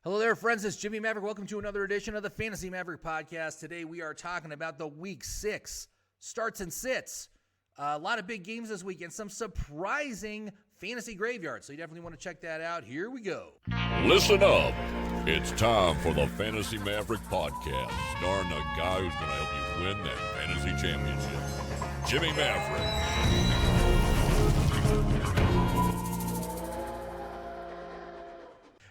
Hello there, friends. It's Jimmy Maverick. Welcome to another edition of the Fantasy Maverick podcast. Today we are talking about the Week 6 starts and sits. A lot of big games this week and some surprising fantasy graveyards. So you definitely want to check that out. Here we go. Listen up. It's time for the Fantasy Maverick podcast, starring the guy who's going to help you win that fantasy championship, Jimmy Maverick.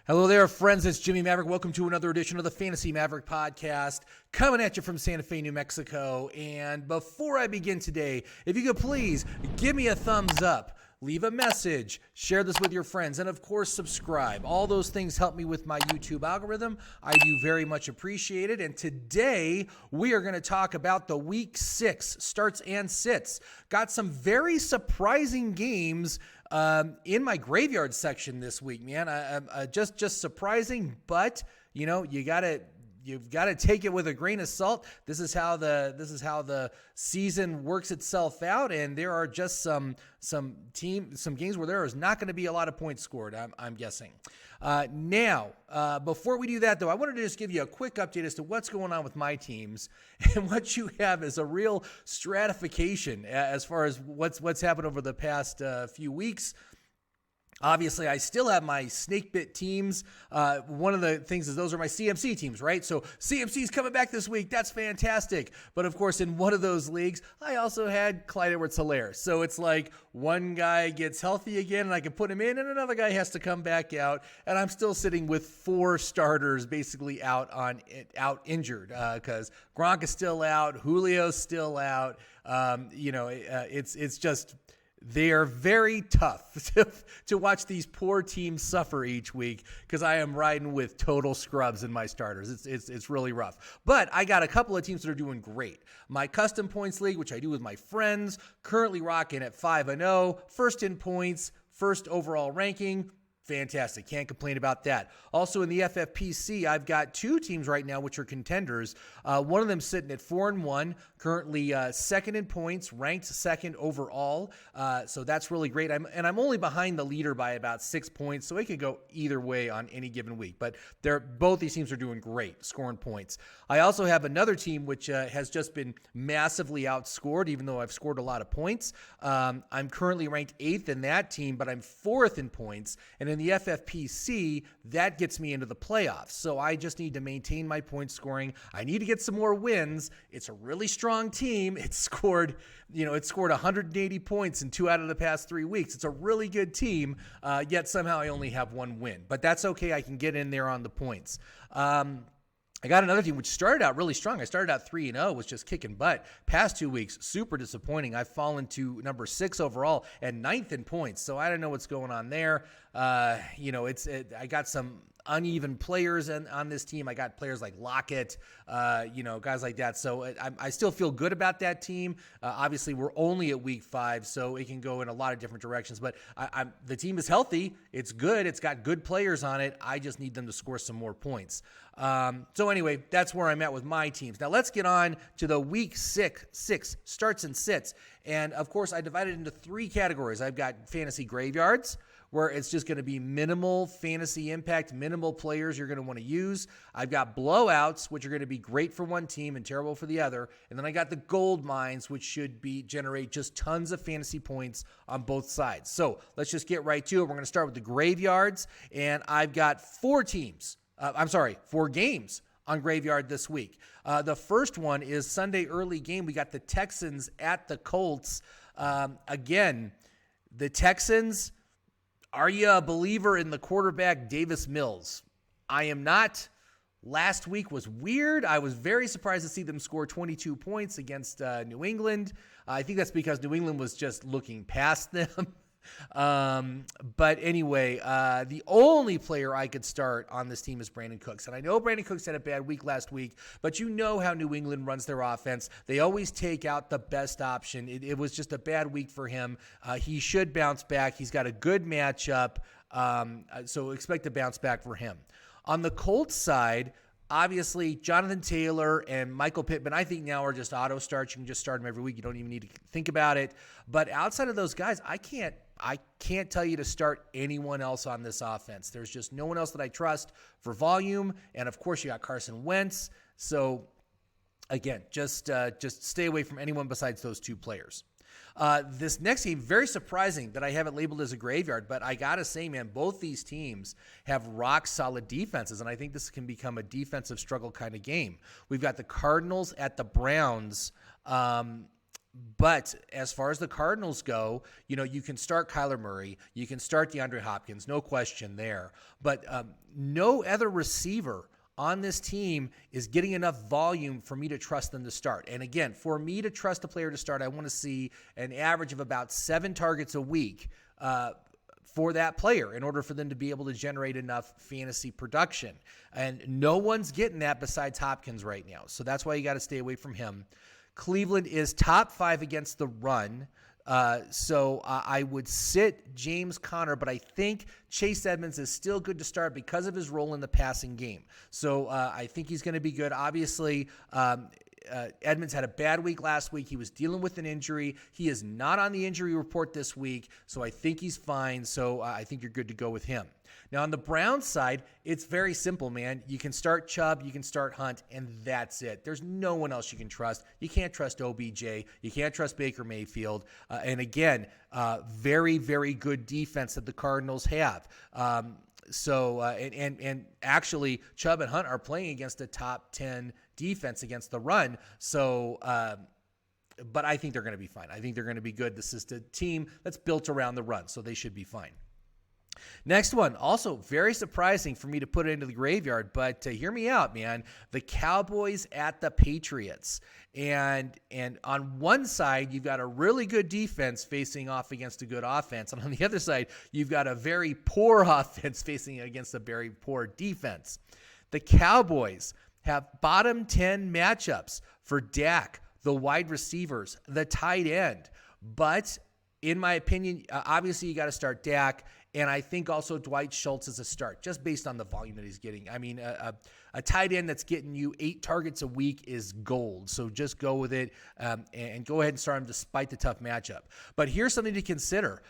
Hello there, friends. It's Jimmy Maverick. Welcome to another edition of the Fantasy Maverick podcast, coming at you from Santa Fe, New Mexico. And before I begin today, if you could please give me a thumbs up, leave a message, share this with your friends, and of course, subscribe. All those things help me with my YouTube algorithm. I do very much appreciate it. And today, we are going to talk about the Week 6 starts and sits. Got some very surprising games in my graveyard section this week, man. Just surprising, but you know, you've got to take it with a grain of salt. This is how the season works itself out, and there are just some games where there is not going to be a lot of points scored, I'm guessing. Now, before we do that, though, I wanted to just give you a quick update as to what's going on with my teams, and what you have is a real stratification as far as what's happened over the past few weeks. Obviously, I still have my snake bit teams. One of the things is those are my CMC teams, right? So CMC's coming back this week. That's fantastic. But of course, in one of those leagues, I also had Clyde Edwards-Helaire. So it's like one guy gets healthy again and I can put him in, and another guy has to come back out. And I'm still sitting with 4 starters basically out injured because Gronk is still out, Julio's still out. It's just. They are very tough to watch these poor teams suffer each week because I am riding with total scrubs in my starters. It's really rough. But I got a couple of teams that are doing great. My custom points league, which I do with my friends, currently rocking at 5-0, first in points, first overall ranking. Fantastic. Can't complain about that. Also in the FFPC, I've got 2 teams right now which are contenders. One of them sitting at 4-1, currently second in points, ranked second overall. So that's really great. I'm only behind the leader by about 6 points, so it could go either way on any given week. But both these teams are doing great, scoring points. I also have another team which has just been massively outscored, even though I've scored a lot of points. I'm currently ranked 8th in that team, but I'm 4th in points. And in the FFPC, that gets me into the playoffs. So I just need to maintain my point scoring. I need to get some more wins. It's a really strong team. It scored 180 points in 2 out of the past 3 weeks. It's a really good team, yet somehow I only have 1 win. But that's okay. I can get in there on the points. I got another team which started out really strong. I started out 3-0, was just kicking butt. Past 2 weeks, super disappointing. I've fallen to number 6 overall and 9th in points. So I don't know what's going on there. I got some uneven players on this team. I got players like Lockett, guys like that. So I still feel good about that team. Obviously, we're only at week 5, so it can go in a lot of different directions. But the team is healthy. It's good. It's got good players on it. I just need them to score some more points. So anyway, that's where I'm at with my teams. Now let's get on to the week 6 starts and sits. And of course, I divided into 3 categories. I've got fantasy graveyards, where it's just going to be minimal fantasy impact, minimal players you're going to want to use. I've got blowouts, which are going to be great for one team and terrible for the other. And then I got the gold mines, which should generate just tons of fantasy points on both sides. So let's just get right to it. We're going to start with the graveyards. And I've got 4 games on graveyard this week. The first one is Sunday early game. We got the Texans at the Colts. Again, the Texans, are you a believer in the quarterback Davis Mills? I am not. Last week was weird. I was very surprised to see them score 22 points against New England. I think that's because New England was just looking past them. But anyway, the only player I could start on this team is Brandon Cooks. And I know Brandon Cooks had a bad week last week, but you know how New England runs their offense. They always take out the best option. It was just a bad week for him. He should bounce back. He's got a good matchup. So expect a bounce back for him. On the Colts side, obviously, Jonathan Taylor and Michael Pittman, I think now are just auto starts. You can just start them every week. You don't even need to think about it. But outside of those guys, I can't I can't tell you to start anyone else on this offense. There's just no one else that I trust for volume. And of course, you got Carson Wentz. So again, just stay away from anyone besides those two players. This next game, very surprising that I have it labeled as a graveyard, but I got to say, man, both these teams have rock solid defenses, and I think this can become a defensive struggle kind of game. We've got the Cardinals at the Browns. But as far as the Cardinals go, you can start Kyler Murray. You can start DeAndre Hopkins. No question there. But no other receiver on this team is getting enough volume for me to trust them to start. And again, for me to trust a player to start, I want to see an average of about 7 targets a week for that player in order for them to be able to generate enough fantasy production. And no one's getting that besides Hopkins right now. So that's why you got to stay away from him. Cleveland is top 5 against the run. So I would sit James Conner, but I think Chase Edmonds is still good to start because of his role in the passing game. So I think he's going to be good. Obviously, Edmonds had a bad week last week. He was dealing with an injury. He is not on the injury report this week, so I think he's fine. So I think you're good to go with him. Now, on the Browns side, it's very simple, man. You can start Chubb, you can start Hunt, and that's it. There's no one else you can trust. You can't trust OBJ. You can't trust Baker Mayfield. And again, very, very good defense that the Cardinals have. And actually, Chubb and Hunt are playing against a top 10 defense against the run. So, but I think they're going to be fine. I think they're going to be good. This is the team that's built around the run, so they should be fine. Next one, also very surprising for me to put it into the graveyard, but hear me out, man. The Cowboys at the Patriots. And on one side, you've got a really good defense facing off against a good offense. And on the other side, you've got a very poor offense facing against a very poor defense. The Cowboys have bottom 10 matchups for Dak, the wide receivers, the tight end. But in my opinion, obviously you got to start Dak. And I think also Dwight Schultz is a start, just based on the volume that he's getting. I mean, a tight end that's getting you 8 targets a week is gold. So just go with it and go ahead and start him despite the tough matchup. But here's something to consider.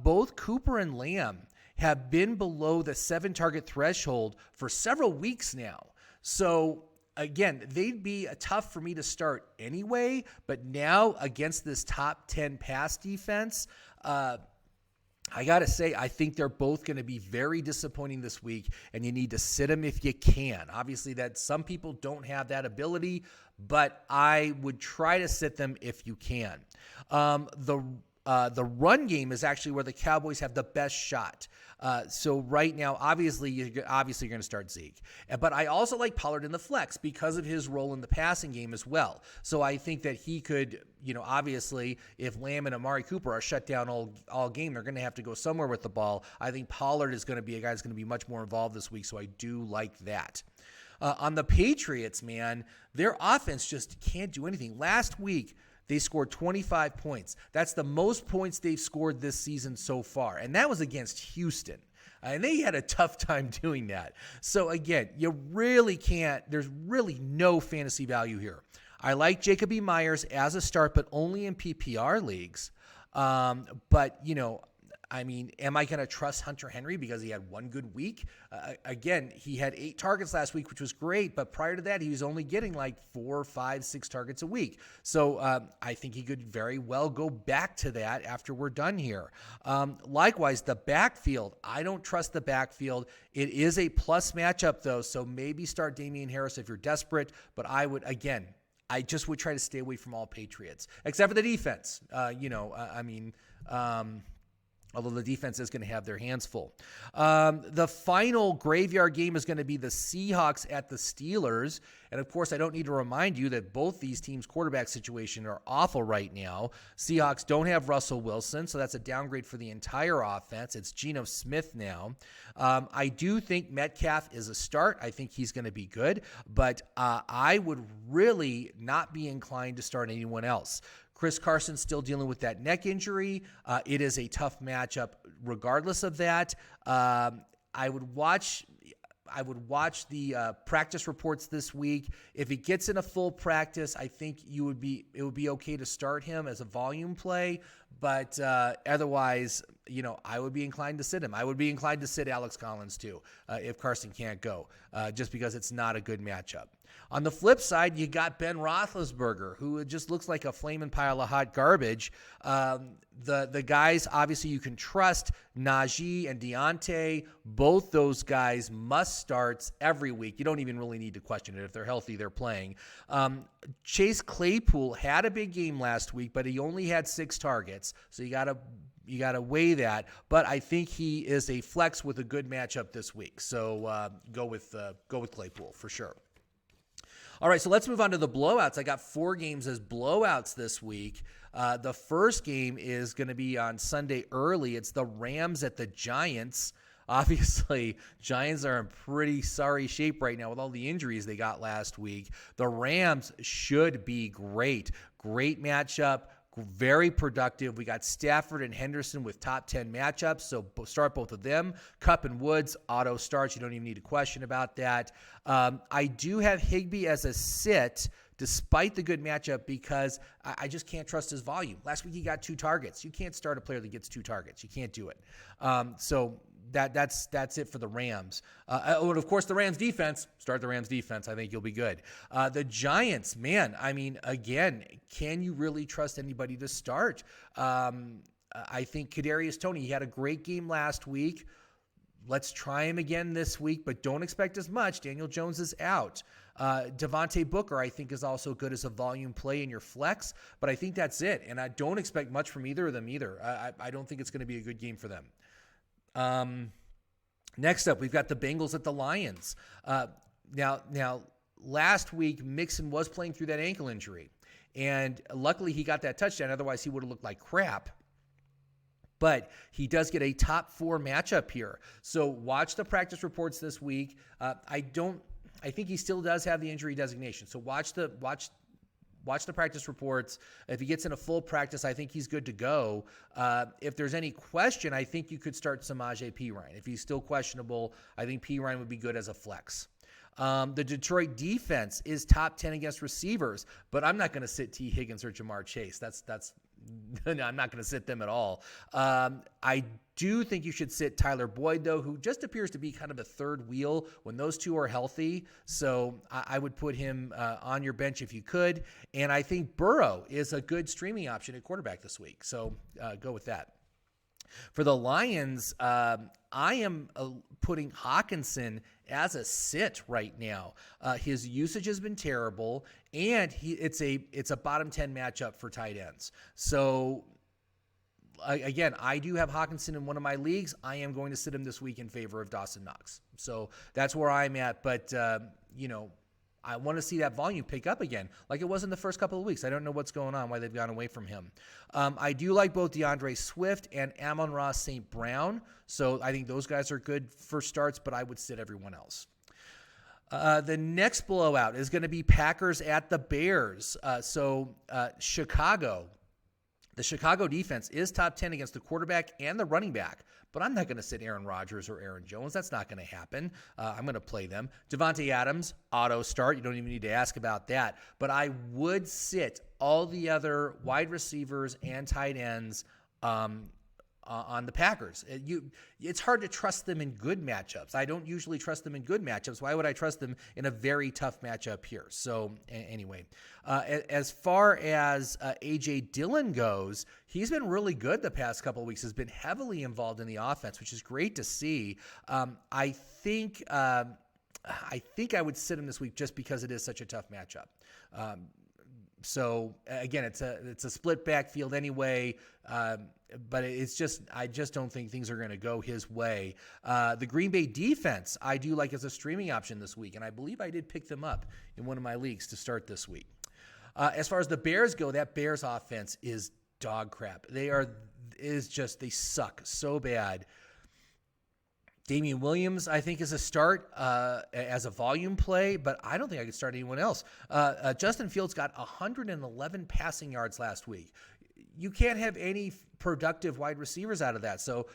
Both Cooper and Lamb have been below the 7-target threshold for several weeks now. So again, they'd be tough for me to start anyway. But now against this top 10 pass defense, I got to say, I think they're both going to be very disappointing this week, and you need to sit them if you can. Obviously, that some people don't have that ability, but I would try to sit them if you can. The run game is actually where the Cowboys have the best shot. So right now, obviously you're going to start Zeke. But I also like Pollard in the flex because of his role in the passing game as well. So I think that he could, obviously, if Lamb and Amari Cooper are shut down all game, they're going to have to go somewhere with the ball. I think Pollard is going to be a guy that's going to be much more involved this week, so I do like that. On the Patriots, man, their offense just can't do anything. Last week, they scored 25 points. That's the most points they've scored this season so far. And that was against Houston. And they had a tough time doing that. So again, you really can't, there's really no fantasy value here. I like Jacoby Myers as a start, but only in PPR leagues. But, am I going to trust Hunter Henry because he had one good week? Again, he had 8 targets last week, which was great. But prior to that, he was only getting like 4, 5, 6 targets a week. So I think he could very well go back to that after we're done here. Likewise, the backfield. I don't trust the backfield. It is a plus matchup, though. So maybe start Damian Harris if you're desperate. But I just would try to stay away from all Patriots, except for the defense. Although the defense is going to have their hands full. The final graveyard game is going to be the Seahawks at the Steelers. And, of course, I don't need to remind you that both these teams' quarterback situation are awful right now. Seahawks don't have Russell Wilson, so that's a downgrade for the entire offense. It's Geno Smith now. I do think Metcalf is a start. I think he's going to be good. But I would really not be inclined to start anyone else. Chris Carson's still dealing with that neck injury. It is a tough matchup regardless of that. I would watch the practice reports this week. If he gets in a full practice, I think it would be okay to start him as a volume play. But otherwise, I would be inclined to sit him. I would be inclined to sit Alex Collins too if Carson can't go, just because it's not a good matchup. On the flip side, you got Ben Roethlisberger, who just looks like a flaming pile of hot garbage. The guys, obviously, you can trust, Najee and Deontay. Both those guys must starts every week. You don't even really need to question it. If they're healthy, they're playing. Chase Claypool had a big game last week, but he only had 6 targets, so you got to weigh that. But I think he is a flex with a good matchup this week. So go with Claypool for sure. All right, so let's move on to the blowouts. I got 4 games as blowouts this week. The first game is going to be on Sunday early. It's the Rams at the Giants. Obviously, Giants are in pretty sorry shape right now with all the injuries they got last week. The Rams should be great. Great matchup. Very productive. We got Stafford and Henderson with top 10 matchups, so start both of them. Kupp and Woods, auto starts. You don't even need a question about that. I do have Higbee as a sit, despite the good matchup, because I just can't trust his volume. Last week he got 2 targets. You can't start a player that gets 2 targets. You can't do it. So that's it for the Rams. And of course, the Rams defense. Start the Rams defense. I think you'll be good. The Giants, man. I mean, again, can you really trust anybody to start? I think Kadarius Toney. He had a great game last week. Let's try him again this week, but don't expect as much. Daniel Jones is out. Devontae Booker, I think, is also good as a volume play in your flex, but I think that's it. And I don't expect much from either of them either. I don't think it's going to be a good game for them. Next up, we've got the Bengals at the Lions. Now, last week, Mixon was playing through that ankle injury, and luckily he got that touchdown. Otherwise, he would have looked like crap. But he does get a top 4 matchup here. So watch the practice reports this week. I think he still does have the injury designation. So watch the practice reports. If he gets in a full practice, I think he's good to go. If there's any question, I think you could start Samaje Perine. If he's still questionable, I think Perine would be good as a flex. The Detroit defense is top 10 against receivers, but I'm not going to sit T. Higgins or Jamar Chase. No, I'm not going to sit them at all. I do think you should sit Tyler Boyd, though, who just appears to be kind of a third wheel when those two are healthy. So I would put him on your bench if you could. And I think Burrow is a good streaming option at quarterback this week. So go with that. For the Lions, I am putting Hawkinson as a sit right now. His usage has been terrible, and it's a bottom 10 matchup for tight ends. So again, I do have Hawkinson in one of my leagues. I am going to sit him this week in favor of Dawson Knox. So that's where I'm at. But I want to see that volume pick up again, like it was in the first couple of weeks. I don't know what's going on, why they've gone away from him. I do like both DeAndre Swift and Amon-Ra St. Brown, so I think those guys are good for starts, but I would sit everyone else. The next blowout is going to be Packers at the Bears. Chicago. The Chicago defense is top 10 against the quarterback and the running back, but I'm not going to sit Aaron Rodgers or Aaron Jones. That's not going to happen. I'm going to play them. Devontae Adams, auto start. You don't even need to ask about that. But I would sit all the other wide receivers and tight ends on the Packers. It's hard to trust them in good matchups. I don't usually trust them in good matchups. Why would I trust them in a very tough matchup here? So anyway, as far as A.J. Dillon goes, he's been really good the past couple of weeks. Has been heavily involved in the offense, which is great to see. I think I would sit him this week just because it is such a tough matchup. So again, it's a split backfield anyway, but I just don't think things are going to go his way. The Green Bay defense, I do like as a streaming option this week, and I believe I did pick them up in one of my leagues to start this week. As far as the Bears go, that Bears offense is dog crap. They suck so bad. Damian Williams, I think, is a start as a volume play, but I don't think I could start anyone else. Justin Fields got 111 passing yards last week. You can't have any productive wide receivers out of that. So,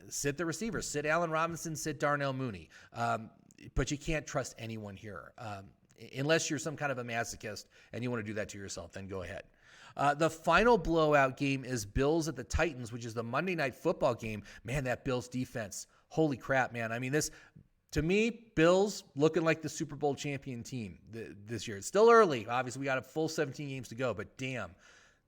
sit the receivers. Sit Allen Robinson, sit Darnell Mooney. But you can't trust anyone here. Unless you're some kind of a masochist and you want to do that to yourself, then go ahead. The final blowout game is Bills at the Titans, which is the Monday Night Football game. Man, that Bills defense. Holy crap, man. I mean, to me, Bills looking like the Super Bowl champion team this year. It's still early. Obviously, we got a full 17 games to go, but damn,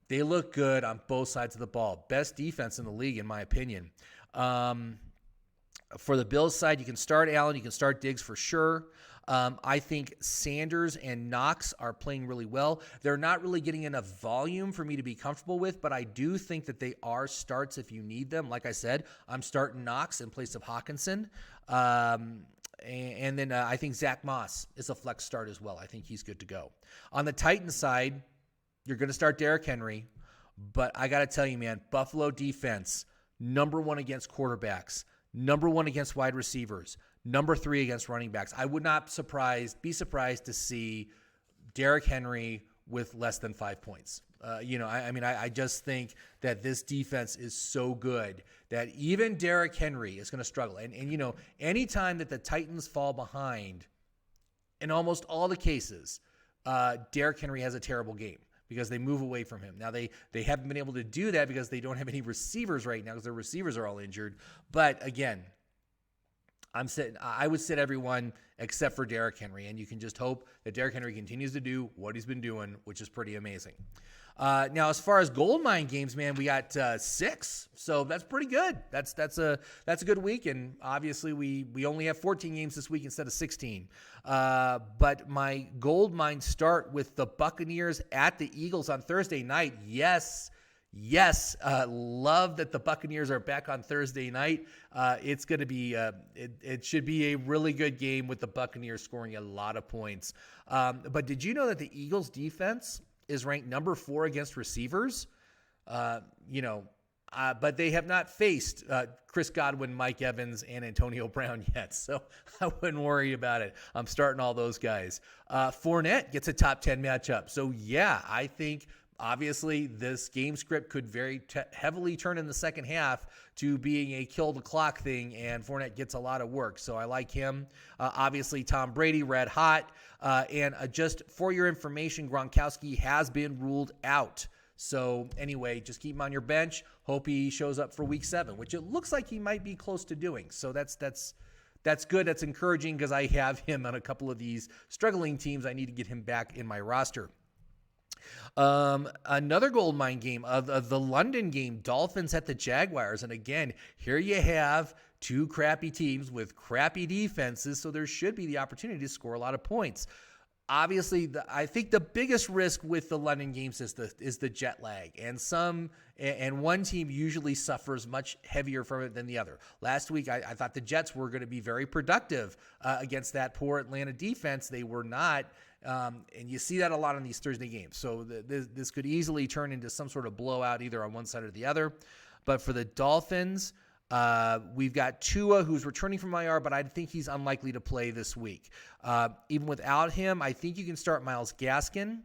they look good on both sides of the ball. Best defense in the league, in my opinion. For the Bills side, you can start Allen, you can start Diggs for sure. I think Sanders and Knox are playing really well. They're not really getting enough volume for me to be comfortable with, but I do think that they are starts if you need them. Like I said, I'm starting Knox in place of Hawkinson. And then I think Zach Moss is a flex start as well. I think he's good to go. On the Titans side, you're going to start Derrick Henry, but I got to tell you, man, Buffalo defense, number 1 against quarterbacks, number 1 against wide receivers, number 3 against running backs. I would not be surprised to see Derrick Henry with less than 5 points. I just think that this defense is so good that even Derrick Henry is going to struggle. And anytime that the Titans fall behind, in almost all the cases, Derrick Henry has a terrible game because they move away from him. Now, they haven't been able to do that because they don't have any receivers right now because their receivers are all injured. But again, I would sit everyone except for Derrick Henry, and you can just hope that Derrick Henry continues to do what he's been doing, which is pretty amazing. Now, as far as goldmine games, man, we got 6, so that's pretty good. That's a good week, and obviously we only have 14 games this week instead of 16. But my goldmine start with the Buccaneers at the Eagles on Thursday night. Yes. Love that the Buccaneers are back on Thursday night. It's going to be, it should be a really good game with the Buccaneers scoring a lot of points. But did you know that the Eagles defense is ranked number 4 against receivers? But they have not faced Chris Godwin, Mike Evans, and Antonio Brown yet, so I wouldn't worry about it. I'm starting all those guys. Fournette gets a top 10 matchup. So, yeah, I think obviously this game script could very heavily turn in the second half to being a kill the clock thing, and Fournette gets a lot of work. So I like him. Obviously, Tom Brady, red hot. And just for your information, Gronkowski has been ruled out. So anyway, just keep him on your bench. Hope he shows up for week 7, which it looks like he might be close to doing. So that's good. That's encouraging because I have him on a couple of these struggling teams. I need to get him back in my roster. Another goldmine game of the London game, Dolphins at the Jaguars. And again, here you have 2 crappy teams with crappy defenses, so there should be the opportunity to score a lot of points. Obviously, I think the biggest risk with the London games is the jet lag, and one team usually suffers much heavier from it than the other. Last week, I thought the Jets were going to be very productive against that poor Atlanta defense. They were not. And you see that a lot in these Thursday games. So this could easily turn into some sort of blowout either on one side or the other. But for the Dolphins, we've got Tua, who's returning from IR, but I think he's unlikely to play this week. Even without him, I think you can start Myles Gaskin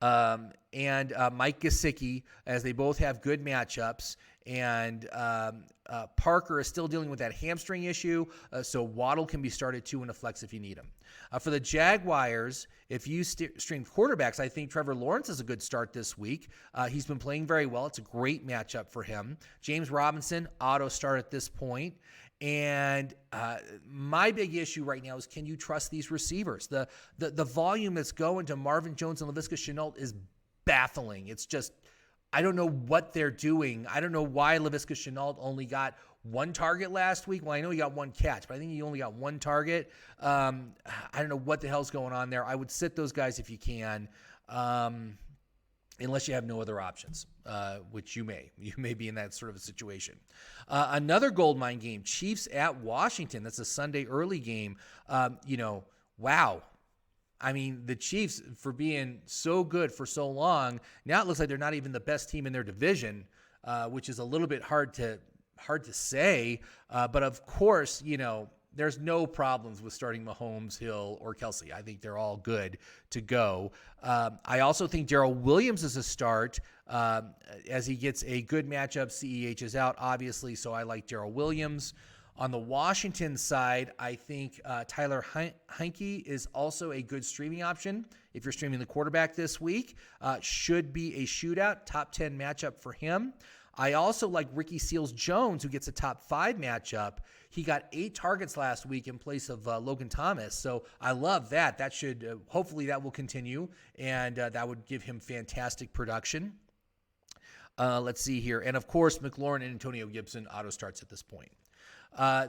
and Mike Gesicki, as they both have good matchups. And Parker is still dealing with that hamstring issue, so Waddle can be started too in a flex if you need him. For the Jaguars, if you stream quarterbacks, I think Trevor Lawrence is a good start this week. He's been playing very well. It's a great matchup for him. James Robinson, auto start at this point. And my big issue right now is, can you trust these receivers? The volume that's going to Marvin Jones and Laviska Shenault is baffling. It's just, I don't know what they're doing. I don't know why Laviska Shenault only got 1 target last week. Well, I know he got 1 catch, but I think he only got 1 target. I don't know what the hell's going on there. I would sit those guys if you can, unless you have no other options, which you may. You may be in that sort of a situation. Another goldmine game, Chiefs at Washington. That's a Sunday early game. Wow. I mean, the Chiefs, for being so good for so long, now it looks like they're not even the best team in their division, which is a little bit hard to say. But of course, there's no problems with starting Mahomes, Hill, or Kelsey. I think they're all good to go. I also think Darrell Williams is a start as he gets a good matchup. CEH is out, obviously, so I like Darrell Williams. On the Washington side, I think Tyler Heinke is also a good streaming option. If you're streaming the quarterback this week, should be a shootout, top 10 matchup for him. I also like Ricky Seals-Jones, who gets a top 5 matchup. He got 8 targets last week in place of Logan Thomas. So I love that. That should, hopefully that will continue, and that would give him fantastic production. Let's see here. And of course, McLaurin and Antonio Gibson auto starts at this point.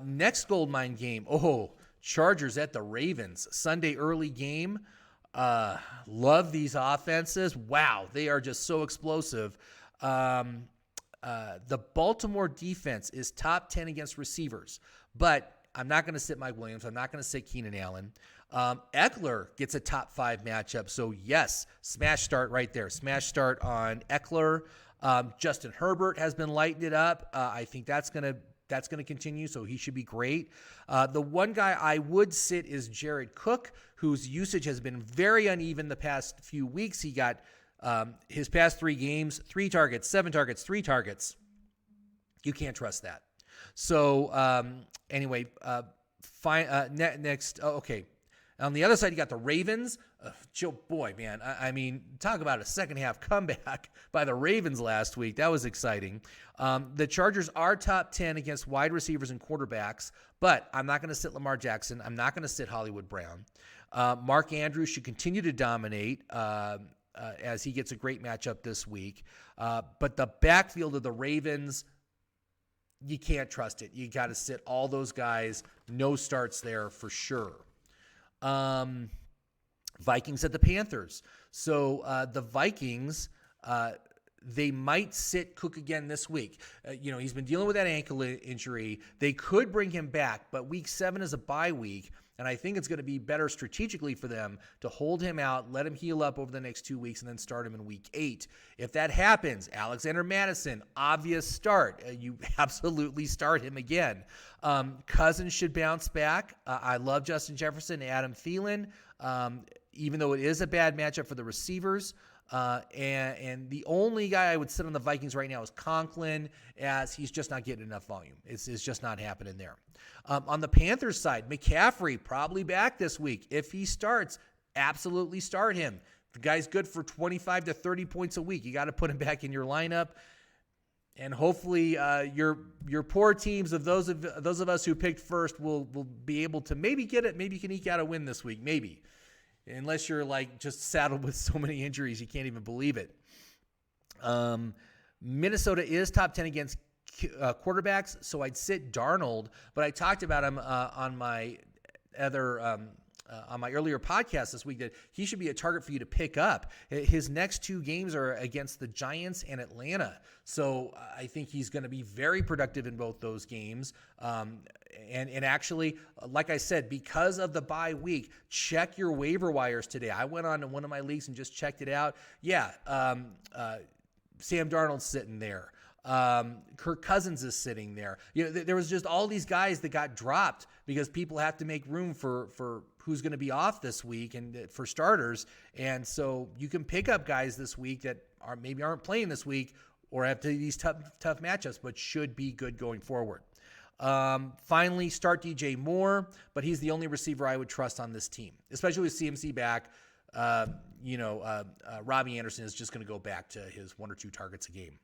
Next goldmine game. Chargers at the Ravens. Sunday early game. Love these offenses. Wow, they are just so explosive. The Baltimore defense is top 10 against receivers, but I'm not going to sit Mike Williams. I'm not going to sit Keenan Allen. Eckler gets a top 5 matchup. So yes, smash start right there. Smash start on Eckler. Justin Herbert has been lighting it up. I think that's going to continue, so he should be great. The one guy I would sit is Jared Cook, whose usage has been very uneven the past few weeks. He got his past 3 games, 3 targets, 7 targets, 3 targets. You can't trust that. So anyway, next. Okay. On the other side, you got the Ravens. Boy, man, I mean, talk about a second half comeback by the Ravens last week. That was exciting. The Chargers are top 10 against wide receivers and quarterbacks, but I'm not going to sit Lamar Jackson. I'm not going to sit Hollywood Brown. Mark Andrews should continue to dominate as he gets a great matchup this week. But the backfield of the Ravens, you can't trust it. You got to sit all those guys. No starts there for sure. Vikings at the Panthers. So the Vikings, they might sit Cook again this week. He's been dealing with that ankle injury. They could bring him back, but week 7 is a bye week, and I think it's going to be better strategically for them to hold him out, let him heal up over the next 2 weeks, and then start him in week 8. If that happens, Alexander Mattison, obvious start. You absolutely start him again. Cousins should bounce back. I love Justin Jefferson and Adam Thielen, even though it is a bad matchup for the receivers. And the only guy I would sit on the Vikings right now is Conklin, as he's just not getting enough volume. It's just not happening there. On the Panthers side, McCaffrey probably back this week. If he starts, absolutely start him. The guy's good for 25 to 30 points a week. You got to put him back in your lineup. And hopefully your poor teams of those of us who picked first will be able to maybe get it. Maybe you can eke out a win this week. Maybe. Unless you're like just saddled with so many injuries, you can't even believe it. Minnesota is top 10 against quarterbacks, so I'd sit Darnold, but I talked about him on my earlier podcast this week that he should be a target for you to pick up. His next 2 games are against the Giants and Atlanta, so I think he's going to be very productive in both those games. And actually, like I said, because of the bye week, check your waiver wires today. I went on to one of my leagues and just checked it out. Yeah, Sam Darnold's sitting there. Kirk Cousins is sitting there. There was just all these guys that got dropped because people have to make room for who's going to be off this week and for starters. And so you can pick up guys this week that aren't playing this week or have these tough matchups, but should be good going forward. Finally, start DJ Moore, but he's the only receiver I would trust on this team, especially with CMC back. Robbie Anderson is just going to go back to his 1 or 2 targets a game.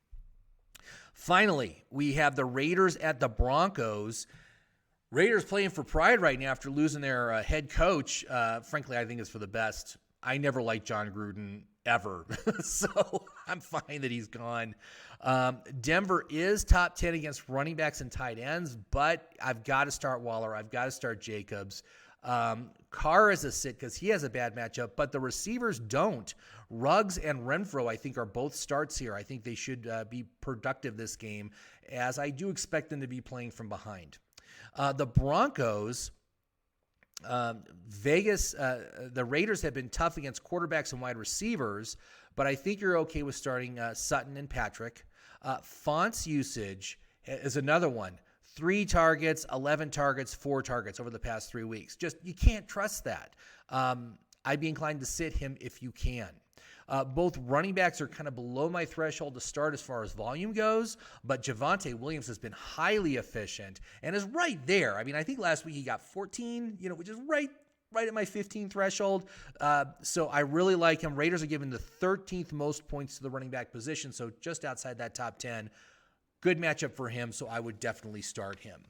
Finally, we have the Raiders at the Broncos. Raiders playing for pride right now after losing their head coach. Frankly, I think it's for the best. I never liked John Gruden ever, so I'm fine that he's gone. Denver is top 10 against running backs and tight ends, but I've got to start Waller. I've got to start Jacobs. Carr is a sit because he has a bad matchup, but the receivers don't. Ruggs and Renfro, I think, are both starts here. I think they should be productive this game, as I do expect them to be playing from behind. The Broncos, the Raiders have been tough against quarterbacks and wide receivers, but I think you're okay with starting Sutton and Patrick. Font's usage is another one. 3 targets, 11 targets, 4 targets over the past 3 weeks. Just, you can't trust that. I'd be inclined to sit him if you can. Both running backs are kind of below my threshold to start as far as volume goes, but Javonte Williams has been highly efficient and is right there. I mean, I think last week he got 14, which is right at my 15 threshold. So I really like him. Raiders are giving the 13th most points to the running back position, so just outside that top 10. Good matchup for him, so I would definitely start him.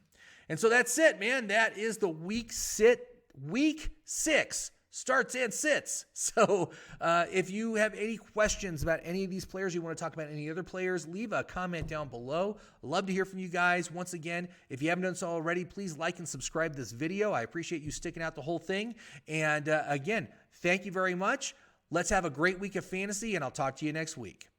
And so that's it, man. That is the week 6 starts and sits. So if you have any questions about any of these players, you want to talk about any other players, leave a comment down below. Love to hear from you guys. Once again, if you haven't done so already, please like and subscribe this video. I appreciate you sticking out the whole thing. And again, thank you very much. Let's have a great week of fantasy, and I'll talk to you next week.